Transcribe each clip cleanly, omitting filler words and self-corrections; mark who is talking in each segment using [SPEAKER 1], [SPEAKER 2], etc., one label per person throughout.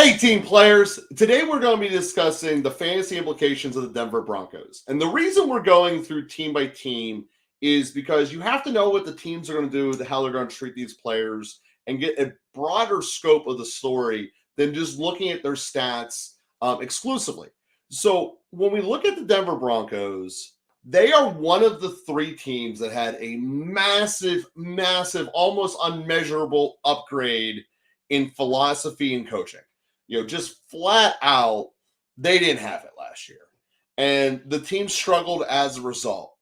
[SPEAKER 1] Hey, team players. Today we're going to be discussing the fantasy implications of the Denver Broncos. And the reason we're going through team by team is because you have to know what the teams are going to do, how they're going to treat these players, and get a broader scope of the story than just looking at their stats exclusively. So when we look at the Denver Broncos, they are one of the three teams that had a massive, almost unmeasurable upgrade in philosophy and coaching. Just flat out, they didn't have it last year. And the team struggled as a result.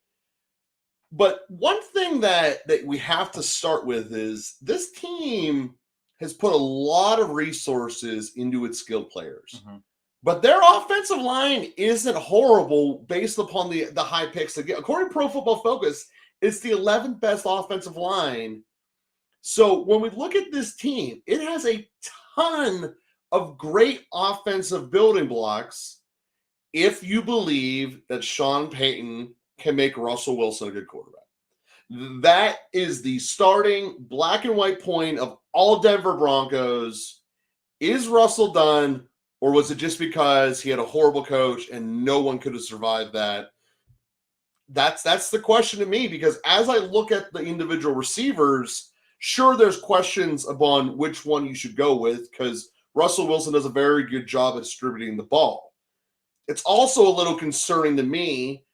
[SPEAKER 1] But one thing that we have to start with is this team has put a lot of resources into its skilled players. Mm-hmm. But their offensive line isn't horrible based upon the high picks. According to Pro Football Focus, it's the 11th best offensive line. So when we look at this team, it has a ton of great offensive building blocks if you believe that Sean Payton can make Russell Wilson a good quarterback. That is the starting black and white point of all Denver Broncos. Is Russell done, or was it just because he had a horrible coach and no one could have survived that? That's the question to me, because as I look at the individual receivers, sure, there's questions upon which one you should go with, because Russell Wilson does a very good job at distributing the ball. It's also a little concerning to me,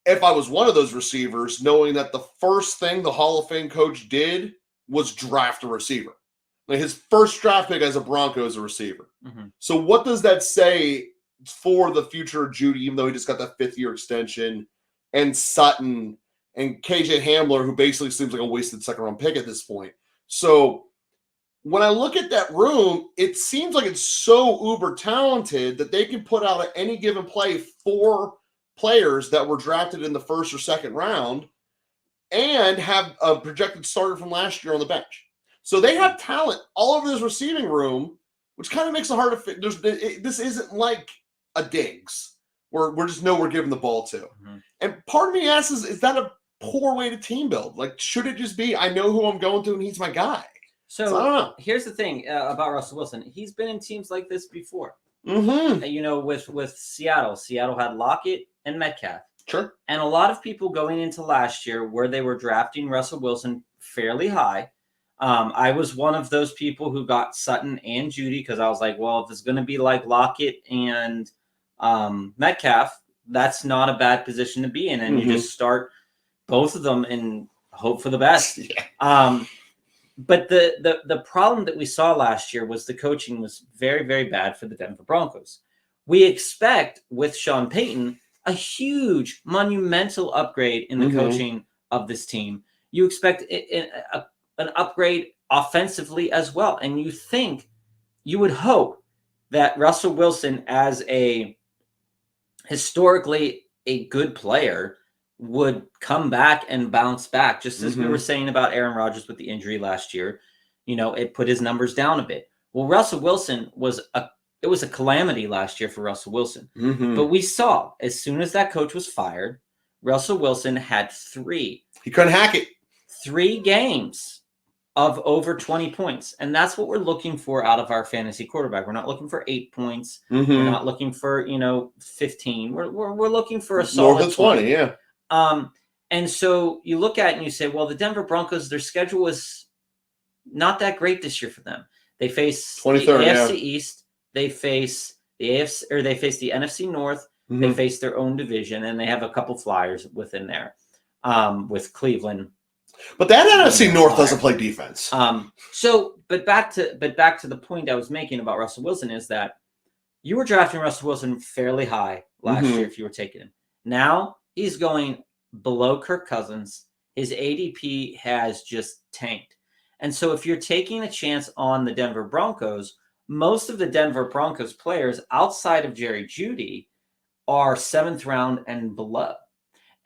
[SPEAKER 1] if I was one of those receivers, knowing that the first thing the Hall of Fame coach did was draft a receiver. Like his first draft pick as a Bronco is a receiver. Mm-hmm. So what does that say for the future of Judy, even though he just got that fifth-year extension, and Sutton and KJ Hamler, who basically seems like a wasted second-round pick at this point? So when I look at that room, it seems like it's so uber talented that they can put out at any given play 4 players that were drafted in the first or second round and have a projected starter from last year on the bench. So they have talent all over this receiving room, which kind of makes it hard to fit. This isn't like a Diggs where we're giving the ball to. Mm-hmm. And part of me asks, is that a poor way to team build? Like, should it just be, I know who I'm going to and he's my guy?
[SPEAKER 2] So
[SPEAKER 1] I don't know.
[SPEAKER 2] Here's the thing about Russell Wilson. He's been in teams like this before.
[SPEAKER 1] Mm-hmm.
[SPEAKER 2] With Seattle. Seattle had Lockett and Metcalf.
[SPEAKER 1] Sure.
[SPEAKER 2] And a lot of people going into last year where they were drafting Russell Wilson fairly high. I was one of those people who got Sutton and Judy because I was like, well, if it's going to be like Lockett and Metcalf, that's not a bad position to be in. And you just start both of them and hope for the best. Yeah. But the problem that we saw last year was the coaching was very, very bad for the Denver Broncos. We expect with Sean Payton a huge, monumental upgrade in the coaching of this team. You expect an upgrade offensively as well. And you would hope that Russell Wilson, as a historically a good player, would come back and bounce back, just as we were saying about Aaron Rodgers with the injury last year. It put his numbers down a bit. Well, Russell Wilson was a calamity last year for Russell Wilson. But we saw, as soon as that coach was fired, Russell Wilson had he
[SPEAKER 1] couldn't hack it.
[SPEAKER 2] 3 games of over 20 points. And that's what we're looking for out of our fantasy quarterback. We're not looking for 8 points. We're not looking for, 15. We're looking for a solid
[SPEAKER 1] more than 20, yeah.
[SPEAKER 2] And so you look at it and you say, well, the Denver Broncos, their schedule was not that great this year for them. They face the AFC East, they face the AFC, or they face the NFC North, they face their own division, and they have a couple flyers within there, with Cleveland.
[SPEAKER 1] But that NFC North doesn't play defense.
[SPEAKER 2] But back to the point I was making about Russell Wilson is that you were drafting Russell Wilson fairly high last year if you were taking him. Now he's going below Kirk Cousins. His ADP has just tanked. And so if you're taking a chance on the Denver Broncos, most of the Denver Broncos players outside of Jerry Jeudy are 7th round and below.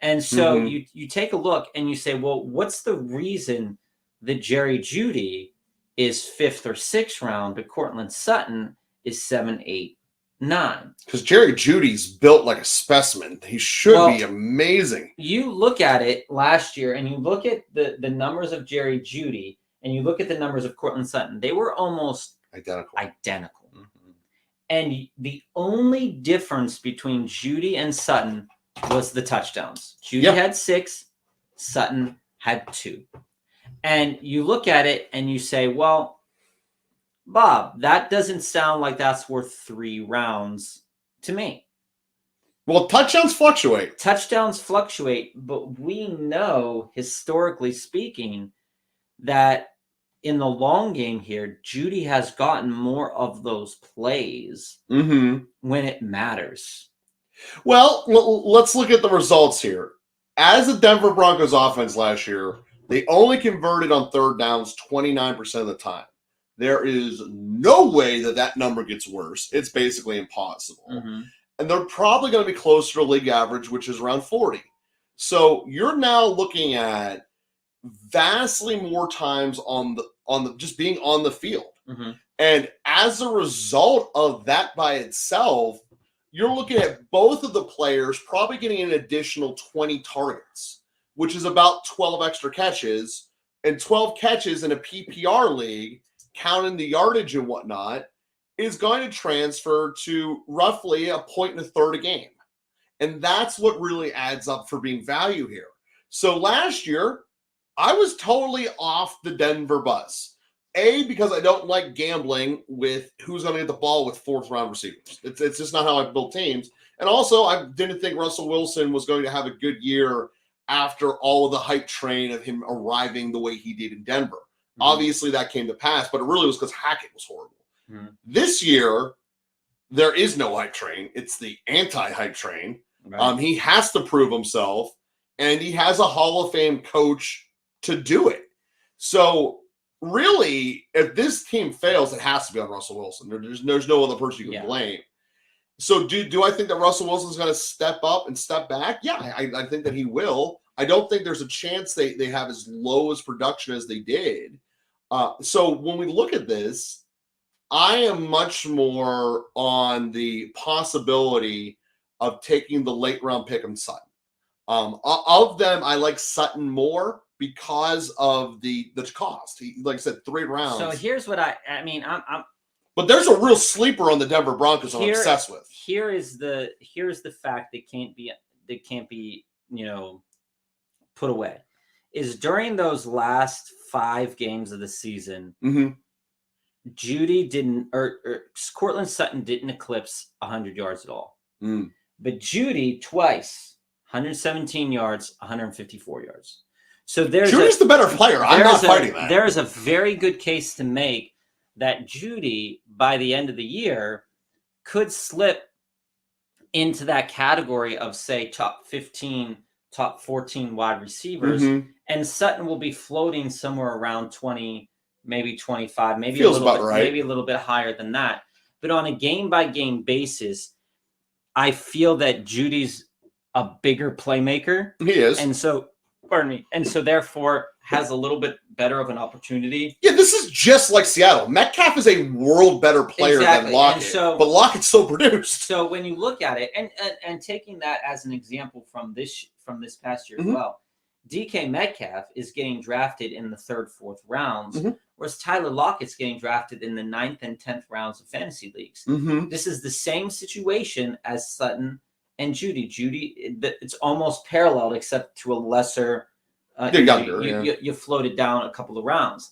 [SPEAKER 2] And so you take a look and you say, well, what's the reason that Jerry Jeudy is 5th or 6th round, but Cortland Sutton is 7, 8, 9?
[SPEAKER 1] Because Jerry Judy's built like a specimen. He should be amazing.
[SPEAKER 2] You look at it last year and you look at the numbers of Jerry Jeudy and you look at the numbers of Cortland Sutton. They were almost identical. And the only difference between Judy and Sutton was the touchdowns. Judy had 6, Sutton had 2. And you look at it and you say, well, Bob, that doesn't sound like that's worth 3 rounds to me.
[SPEAKER 1] Well, touchdowns fluctuate.
[SPEAKER 2] Touchdowns fluctuate, but we know, historically speaking, that in the long game here, Judy has gotten more of those plays when it matters.
[SPEAKER 1] Well, let's look at the results here. As the Denver Broncos offense last year, they only converted on third downs 29% of the time. There is no way that number gets worse. It's basically impossible. And they're probably going to be closer to league average, which is around 40. So you're now looking at vastly more times on the just being on the field. And as a result of that by itself, you're looking at both of the players probably getting an additional 20 targets, which is about 12 extra catches. And 12 catches in a PPR league, counting the yardage and whatnot, is going to transfer to roughly 1.33 a game. And that's what really adds up for being value here. So last year, I was totally off the Denver bus. Because I don't like gambling with who's going to get the ball with 4th-round receivers. It's just not how I build teams. And also, I didn't think Russell Wilson was going to have a good year after all of the hype train of him arriving the way he did in Denver. Obviously, that came to pass, but it really was because Hackett was horrible. This year, there is no hype train. It's the anti-hype train. Right. He has to prove himself, and he has a Hall of Fame coach to do it. So really, if this team fails, it has to be on Russell Wilson. There's no other person you can blame. So do I think that Russell Wilson's going to step up and step back? Yeah, I think that he will. I don't think there's a chance they have as low as production as they did. So when we look at this, I am much more on the possibility of taking the late round pick on Sutton. Of them, I like Sutton more because of the cost. He, like I said, 3 rounds.
[SPEAKER 2] So here's what I mean. I'm
[SPEAKER 1] but there's a real sleeper on the Denver Broncos I'm obsessed with.
[SPEAKER 2] Here's the fact that can't be put away. Is during those last 5 games of the season, Judy didn't or Cortland Sutton didn't eclipse 100 yards at all. But Judy twice, 117 yards, 154 yards. So
[SPEAKER 1] Judy's the better player. I'm not fighting that.
[SPEAKER 2] There is a very good case to make that Judy, by the end of the year, could slip into that category of, say, top 15, top 14 wide receivers, and Sutton will be floating somewhere around 20, maybe 25, maybe a little bit higher than that. But on a game-by-game basis, I feel that Judy's a bigger playmaker.
[SPEAKER 1] He is.
[SPEAKER 2] And so, therefore has a little bit better of an opportunity.
[SPEAKER 1] Yeah, this is just like Seattle. Metcalf is a world better player than Lockett, but Lockett's so produced.
[SPEAKER 2] So when you look at it, and taking that as an example from this past year as well, DK Metcalf is getting drafted in the 3rd, 4th rounds, whereas Tyler Lockett's getting drafted in the 9th and 10th rounds of fantasy leagues. This is the same situation as Sutton and Judy. It's almost paralleled, except to a lesser.
[SPEAKER 1] They're younger.
[SPEAKER 2] You floated down a couple of rounds.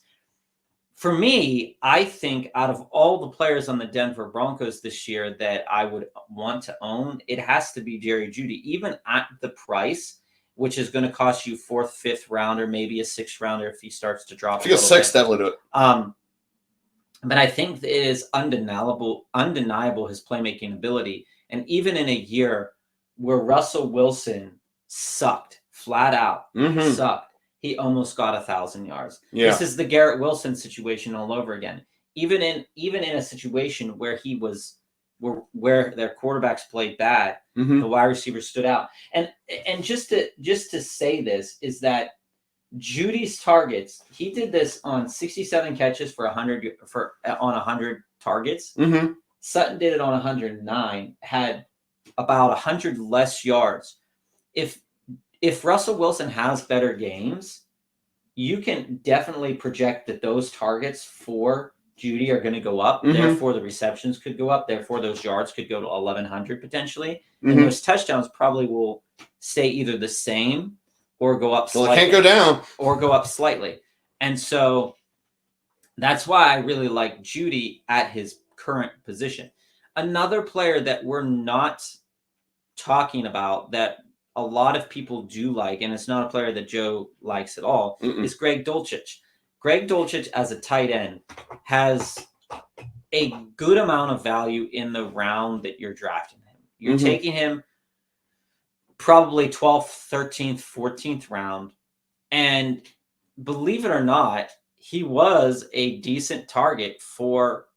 [SPEAKER 2] For me, I think out of all the players on the Denver Broncos this year that I would want to own, it has to be Jerry Judy, even at the price, which is going to cost you 4th, 5th rounder, maybe a 6th rounder if he starts to drop.
[SPEAKER 1] If he goes 6, definitely do it.
[SPEAKER 2] But I think it is undeniable his playmaking ability. And even in a year where Russell Wilson sucked, flat out sucked, he almost got 1,000 yards. Yeah. This is the Garrett Wilson situation all over again. Even in a situation where where their quarterbacks played bad, the wide receivers stood out. And just to say this is that Judy's targets, he did this on 67 catches on 100 targets. Sutton did it on 109, had about 100 less yards. If Russell Wilson has better games, you can definitely project that those targets for Judy are going to go up.
[SPEAKER 1] Mhm.
[SPEAKER 2] Therefore, the receptions could go up. Therefore, those yards could go to 1,100 potentially.
[SPEAKER 1] Mhm.
[SPEAKER 2] And those touchdowns probably will stay either the same or go up
[SPEAKER 1] Well,
[SPEAKER 2] slightly.
[SPEAKER 1] it can't go down.
[SPEAKER 2] Or go up slightly. And so that's why I really like Judy at his current position. Another player that we're not talking about that a lot of people do like, and it's not a player that Joe likes at all, is Greg Dulcich. Greg Dulcich as a tight end has a good amount of value in the round that you're drafting him. You're taking him probably 12th, 13th, 14th round. And believe it or not, he was a decent target for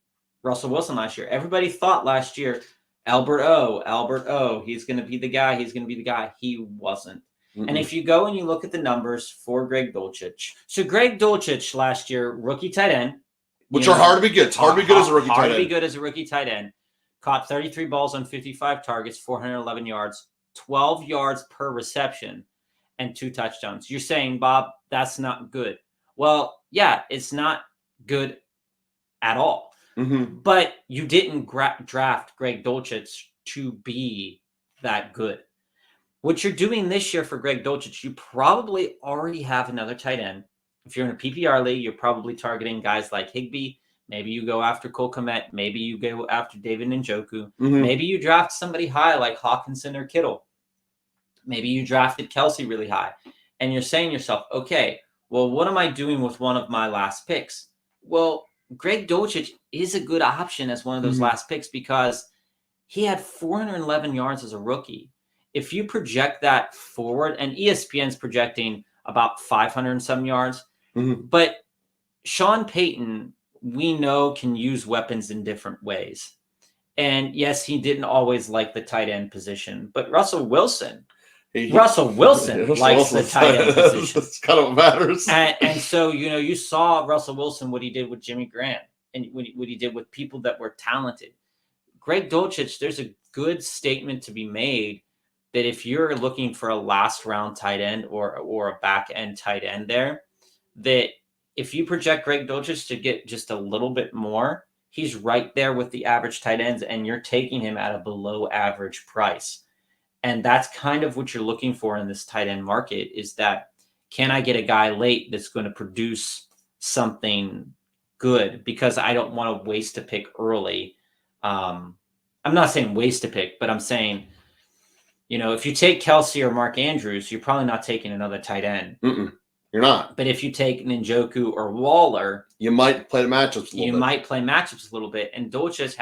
[SPEAKER 2] Russell Wilson last year. Everybody thought last year, Albert O, he's going to be the guy. He wasn't. And if you go and you look at the numbers for Greg Dulcich, so Greg Dulcich last year, rookie tight end,
[SPEAKER 1] which are hard to be good. It's hard to be good as a rookie tight end.
[SPEAKER 2] Hard to be good as a rookie tight end. Caught 33 balls on 55 targets, 411 yards, 12 yards per reception, and 2 touchdowns. You're saying, Bob, that's not good. Well, yeah, it's not good at all. But you didn't draft Greg Dulcich to be that good. What you're doing this year for Greg Dulcich, you probably already have another tight end. If you're in a PPR league, you're probably targeting guys like Higbee. Maybe you go after Cole Kmet. Maybe you go after David Njoku. Maybe you draft somebody high like Hawkinson or Kittle. Maybe you drafted Kelsey really high. And you're saying to yourself, okay, well, what am I doing with one of my last picks? Well, Greg Dulcich is a good option as one of those last picks because he had 411 yards as a rookie. If you project that forward, and ESPN's projecting about 500 and some yards, but Sean Payton, we know, can use weapons in different ways. And yes, he didn't always like the tight end position, but Russell Wilson likes the tight end position.
[SPEAKER 1] That's kind of what matters.
[SPEAKER 2] And so, you saw Russell Wilson, what he did with Jimmy Graham and what he did with people that were talented. Greg Dulcich, there's a good statement to be made that if you're looking for a last round tight end or a back end tight end there, that if you project Greg Dulcich to get just a little bit more, he's right there with the average tight ends, and you're taking him at a below average price. And that's kind of what you're looking for in this tight end market, is that, can I get a guy late that's going to produce something good? Because I don't want to waste a pick early. I'm not saying waste a pick, but I'm saying, if you take Kelsey or Mark Andrews, you're probably not taking another tight end.
[SPEAKER 1] You're not.
[SPEAKER 2] But if you take Njoku or Waller,
[SPEAKER 1] you might play the matchups a little bit.
[SPEAKER 2] You might play matchups a little bit. And Dulcich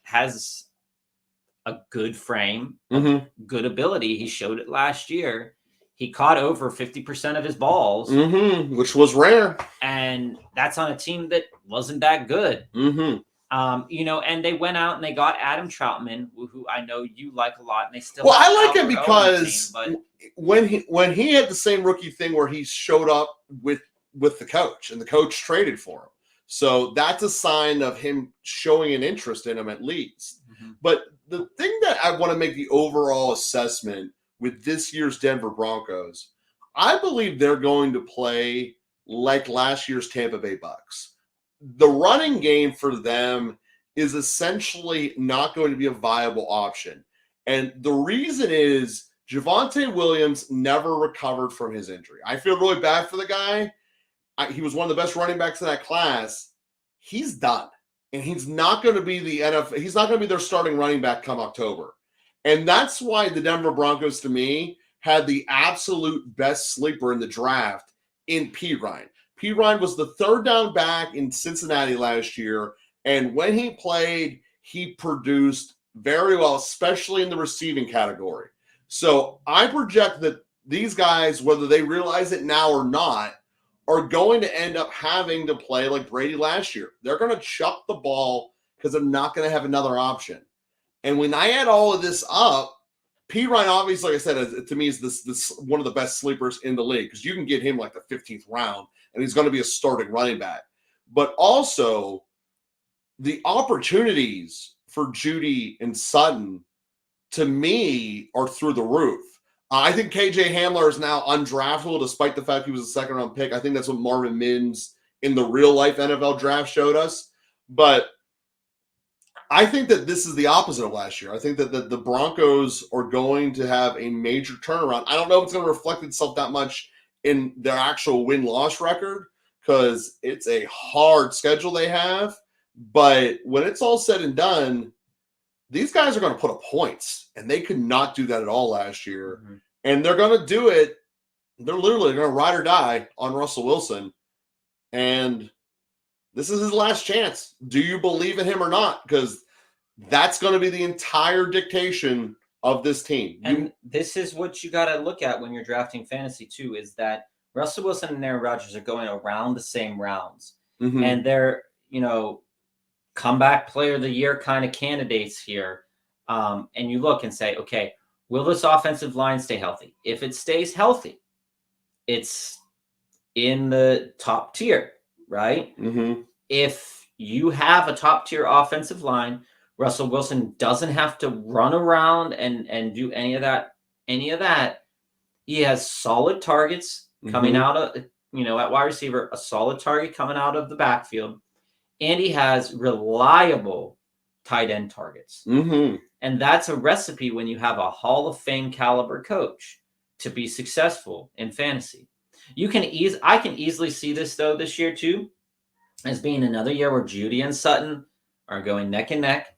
[SPEAKER 2] has a good frame, good ability. He showed it last year. He caught over 50% of his balls,
[SPEAKER 1] which was rare.
[SPEAKER 2] And that's on a team that wasn't that good. And they went out and they got Adam Troutman, who I know you like a lot, and they still.
[SPEAKER 1] Well, I like him because when he had the same rookie thing where he showed up with the coach, and the coach traded for him. So that's a sign of him showing an interest in him at least. But the thing that I want to make the overall assessment with this year's Denver Broncos, I believe they're going to play like last year's Tampa Bay Bucks. The running game for them is essentially not going to be a viable option. And the reason is Javonte Williams never recovered from his injury. I feel really bad for the guy. He was one of the best running backs in that class. He's done. And he's not going to be he's not going to be their starting running back come October. And that's why the Denver Broncos, to me, had the absolute best sleeper in the draft in P. Ryan. P. Ryan was the third down back in Cincinnati last year. And when he played, he produced very well, especially in the receiving category. So I project that these guys, whether they realize it now or not, are going to end up having to play like Brady last year. They're going to chuck the ball because they're not going to have another option. And when I add all of this up, P. Ryan, obviously, like I said, to me, is this one of the best sleepers in the league, because you can get him like the 15th round, and he's going to be a starting running back. But also, the opportunities for Judy and Sutton, to me, are through the roof. I think KJ Hamler is now undraftable, despite the fact he was a second-round pick. I think that's what Marvin Mims in the real-life NFL draft showed us. But I think that this is the opposite of last year. I think that the Broncos are going to have a major turnaround. I don't know if it's going to reflect itself that much in their actual win-loss record because it's a hard schedule they have. But when it's all said and done, these guys are going to put up points, and they could not do that at all last year. Mm-hmm. And they're going to do it. They're literally going to ride or die on Russell Wilson. And this is his last chance. Do you believe in him or not? Because that's going to be the entire dictation of this team.
[SPEAKER 2] And this is what you got to look at when you're drafting fantasy too, is that Russell Wilson and Aaron Rodgers are going around the same rounds. Mm-hmm. And they're, comeback player of the year kind of candidates here. And you look and say, okay, will this offensive line stay healthy? If it stays healthy, it's in the top tier, right? Mm-hmm. If you have a top tier offensive line, Russell Wilson doesn't have to run around and do any of that. He has solid targets coming out of, at wide receiver, a solid target coming out of the backfield. And he has reliable tight end targets. Mm-hmm. And that's a recipe when you have a Hall of Fame caliber coach to be successful in fantasy. I can easily see this though this year too, as being another year where Judy and Sutton are going neck and neck,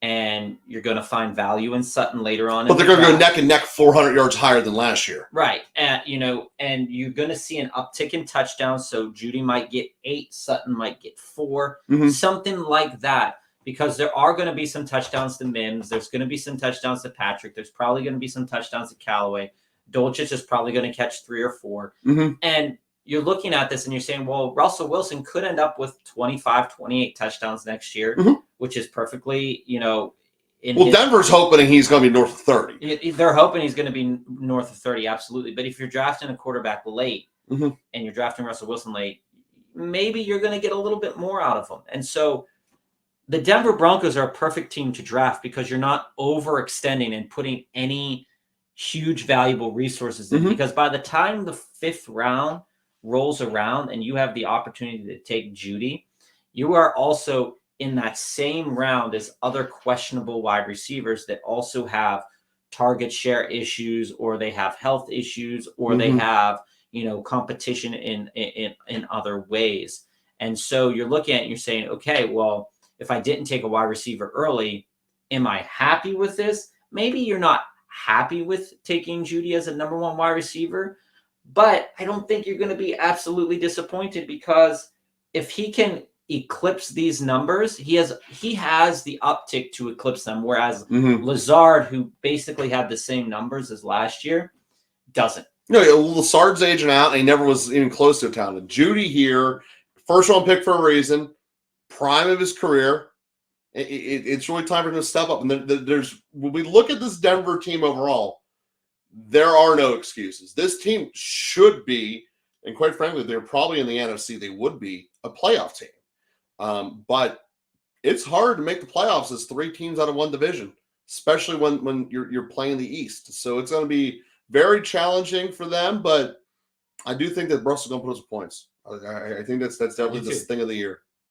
[SPEAKER 2] and you're going to find value in Sutton later on.
[SPEAKER 1] But they're going to go neck and neck 400 yards higher than last year.
[SPEAKER 2] Right. And you're going to see an uptick in touchdowns. So Judy might get 8, Sutton might get 4, something like that. Because there are going to be some touchdowns to Mims. There's going to be some touchdowns to Patrick. There's probably going to be some touchdowns to Callaway. Dolchich is probably going to catch 3 or 4. Mm-hmm. And you're looking at this and you're saying, well, Russell Wilson could end up with 25, 28 touchdowns next year, which is perfectly,
[SPEAKER 1] Denver's hoping he's going to be north of 30.
[SPEAKER 2] They're hoping he's going to be north of 30, absolutely. But if you're drafting a quarterback late and you're drafting Russell Wilson late, maybe you're going to get a little bit more out of him. And so the Denver Broncos are a perfect team to draft because you're not overextending and putting any huge valuable resources in. Because by the time the 5th round rolls around and you have the opportunity to take Judy, you are also in that same round as other questionable wide receivers that also have target share issues, or they have health issues, or they have, competition in other ways. And so you're looking at it and you're saying, okay, well, if I didn't take a wide receiver early, am I happy with this? Maybe you're not happy with taking Judy as a number 1 wide receiver, but I don't think you're going to be absolutely disappointed, because if he can eclipse these numbers, he has the uptick to eclipse them, whereas Lazard, who basically had the same numbers as last year, doesn't.
[SPEAKER 1] Lazard's aging out, and he never was even close to a talented. Judy here, first-round pick for a reason, prime of his career. It's really time for him to step up. And when we look at this Denver team overall, there are no excuses. This team should be, and quite frankly, they're probably in the NFC, they would be a playoff team. But it's hard to make the playoffs as 3 teams out of 1 division, especially when you're playing the East. So it's going to be very challenging for them, but I do think that Russell's going to put us points. I think that's definitely the thing of the year.